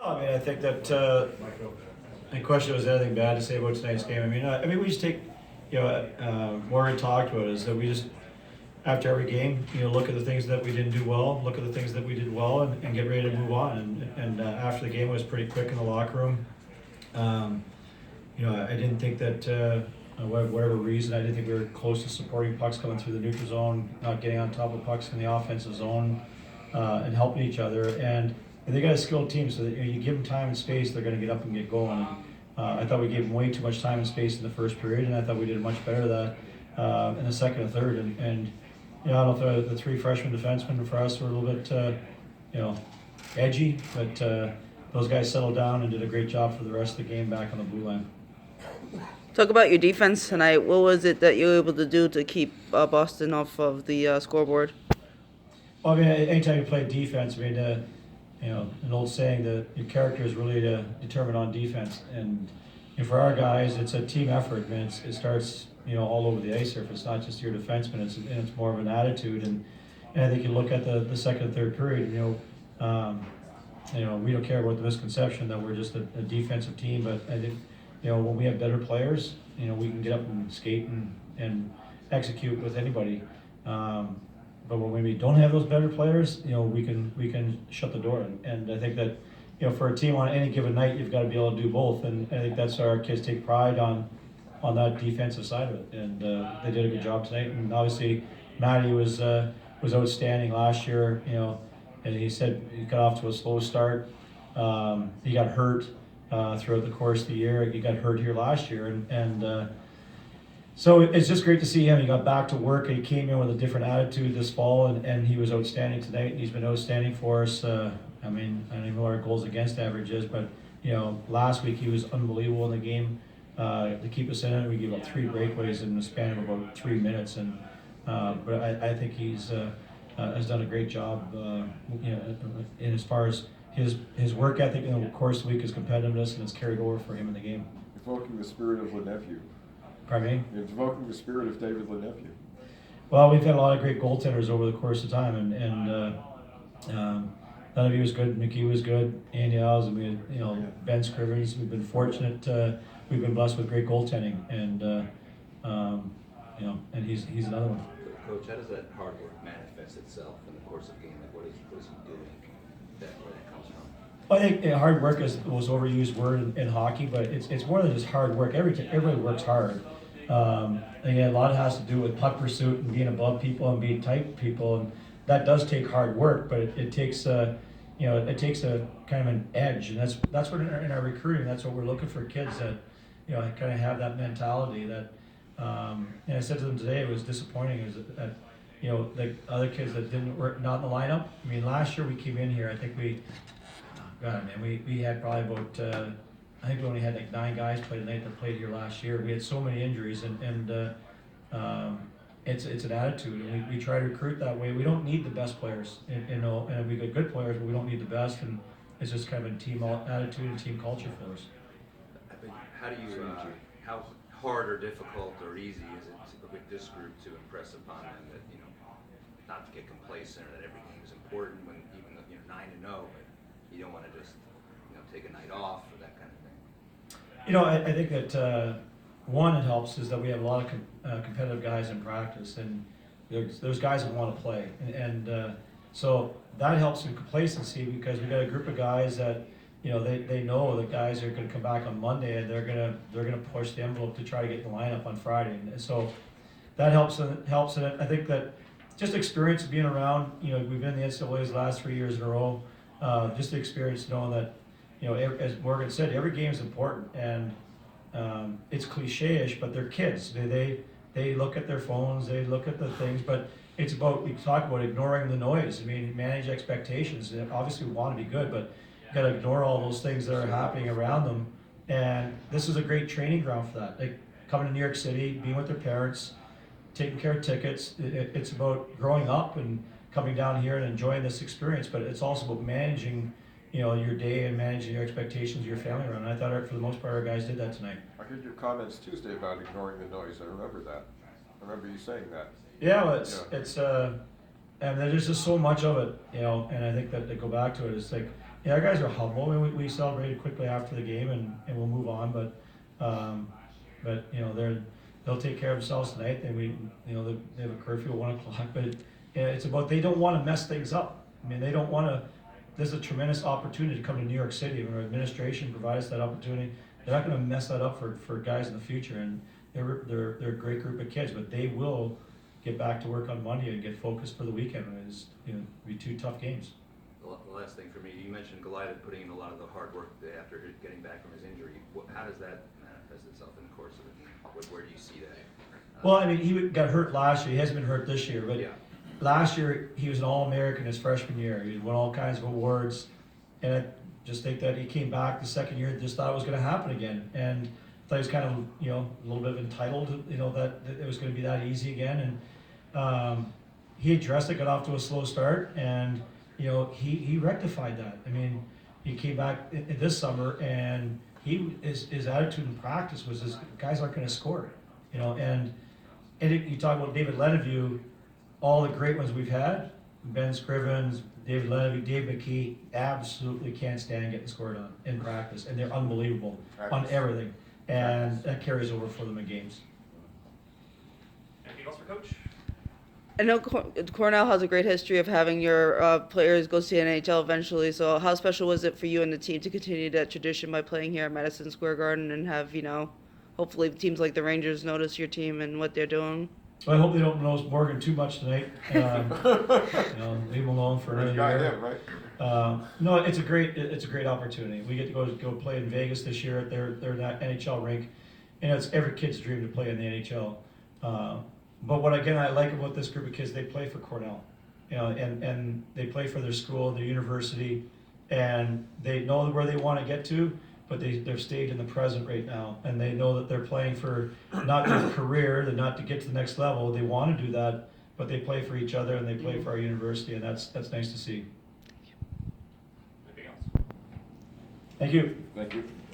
I mean, I think that the question was anything bad to say about tonight's game. I mean, we just take, Morgan talked about is that we just after every game, look at the things that we didn't do well, look at the things that we did well, and get ready to move on. And after the game, it was pretty quick in the locker room. I didn't think that, whatever reason, I didn't think we were close to supporting pucks coming through the neutral zone, not getting on top of pucks in the offensive zone, and helping each other. And they got a skilled team, so that, you give them time and space, they're going to get up and get going. And, I thought we gave them way too much time and space in the first period, and I thought we did much better at that in the second and third. And I don't know if the three freshman defensemen for us were a little bit, edgy, but those guys settled down and did a great job for the rest of the game back on the blue line. Talk about your defense tonight. What was it that you were able to do to keep Boston off of the scoreboard? Well, I mean, anytime you play defense, an old saying that your character is really determined on defense. And for our guys, it's a team effort. I mean, it starts all over the ice surface. It's not just your defenseman. It's more of an attitude. And I think you look at the second and third period. We don't care about the misconception that we're just a defensive team, but I think when we have better players, we can get up and skate and execute with anybody. But when we don't have those better players, we can shut the door. And I think that for a team on any given night, you've got to be able to do both. And I think that's why our kids take pride on that defensive side of it. And they did a good job tonight. And obviously, Matty was outstanding last year. And he said he got off to a slow start. He got hurt throughout the course of the year. He got hurt here last year, and so it's just great to see him. He got back to work, and he came in with a different attitude this fall, and he was outstanding tonight. And he's been outstanding for us. I don't even know what our goals against average is, but last week he was unbelievable in the game to keep us in it. We gave up 3 breakaways in the span of about 3 minutes, and but I think he's has done a great job. In as far as his work ethic in the course of the week, his competitiveness, and it's carried over for him in the game. Evoking the spirit of Lenepveu. Pardon me? It's evoking the spirit of David Lenepveu. Well, we've had a lot of great goaltenders over the course of time, and Lenepveu was good, McGee was good, Andy Alves, and we had, Ben Scrivens. We've been fortunate. We've been blessed with great goaltending, and and he's another one. Coach, how does that hard work manifest itself in the course of the game? Like, what is he doing where that comes from? Well, I think hard work was overused word in hockey, but it's more than just hard work. Everybody works hard. Again, a lot of it has to do with puck pursuit and being above people and being tight with people, and that does take hard work. But it takes it takes a kind of an edge, and that's what in our recruiting, that's what we're looking for, kids that kind of have that mentality. That and I said to them today, it was disappointing is that the other kids that didn't work not in the lineup. I mean, last year we came in here, I think we had probably about I think we only had like 9 guys play tonight that played here last year. We had so many injuries, and it's an attitude, and we try to recruit that way. We don't need the best players, and we got good players, but we don't need the best, and it's just kind of a team attitude and team culture for us. How do you, how hard or difficult or easy is it with this group to impress upon them that, not to get complacent or that every game is important when even though you're 9-0, but you don't want to just, take a night off or that kind of thing? I think that one, it helps is that we have a lot of competitive guys in practice, and there's guys that want to play, and so that helps in complacency because we got a group of guys that they know that guys are going to come back on Monday and they're gonna push the envelope to try to get in the lineup on Friday, and so that helps. And I think that just experience of being around. We've been in the NCAA's the last 3 years in a row. Just the experience knowing that. As Morgan said, every game is important, and it's cliche-ish, but they're kids. They look at their phones, they look at the things, but it's about, we talk about ignoring the noise. I mean, manage expectations. Obviously, we want to be good, but you got to ignore all those things that are happening around them. And this is a great training ground for that. Like coming to New York City, being with their parents, taking care of tickets. It's about growing up and coming down here and enjoying this experience, but it's also about managing your day and managing your expectations of your family around. And I thought for the most part our guys did that tonight. I heard your comments Tuesday about ignoring the noise. I remember that. I remember you saying that. Yeah, well, it's and there's just so much of it, and I think that to go back to it, it's like Yeah, our guys are humble, and we celebrated quickly after the game, and we'll move on. But you know, they'll take care of themselves tonight. And they have a curfew at 1 o'clock. But it's about they don't want to mess things up. I mean, they don't want to. There's a tremendous opportunity to come to New York City. When our administration provides that opportunity, they're not going to mess that up for guys in the future. And they're a great group of kids, but they will get back to work on Monday and get focused for the weekend. It's be 2 tough games. The last thing for me, you mentioned Goliath putting in a lot of the hard work after getting back from his injury. How does that manifest itself in the course of it? Where do you see that? Well, I mean, he got hurt last year. He hasn't been hurt this year, but Yeah. last year he was an All-American his freshman year. He won all kinds of awards, and I just think that he came back the second year, just thought it was going to happen again, and thought he was kind of a little bit entitled, that it was going to be that easy again, and he addressed it, got off to a slow start, and he rectified that. I mean, he came back this summer, and his attitude in practice was his guys aren't going to score, and you talk about David Lenevue, all the great ones we've had, Ben Scrivens, David Lenevue, Dave McKee, absolutely can't stand getting scored on in practice, and they're unbelievable on everything, and that carries over for them in games. Anything else for Coach? I know Cornell has a great history of having your players go to the NHL eventually. So how special was it for you and the team to continue that tradition by playing here at Madison Square Garden and have, hopefully teams like the Rangers notice your team and what they're doing? Well, I hope they don't notice Morgan too much tonight. Leave him alone for another year. No, it's a great opportunity. We get to go play in Vegas this year at their NHL rink, and it's every kid's dream to play in the NHL. But what I like about this group of kids, they play for Cornell, and they play for their school, their university, and they know where they want to get to, but they're stayed in the present right now, and they know that they're playing for not their career, they're not to get to the next level. They want to do that, but they play for each other and they play for our university, and that's nice to see. Anything else? Thank you. Thank you.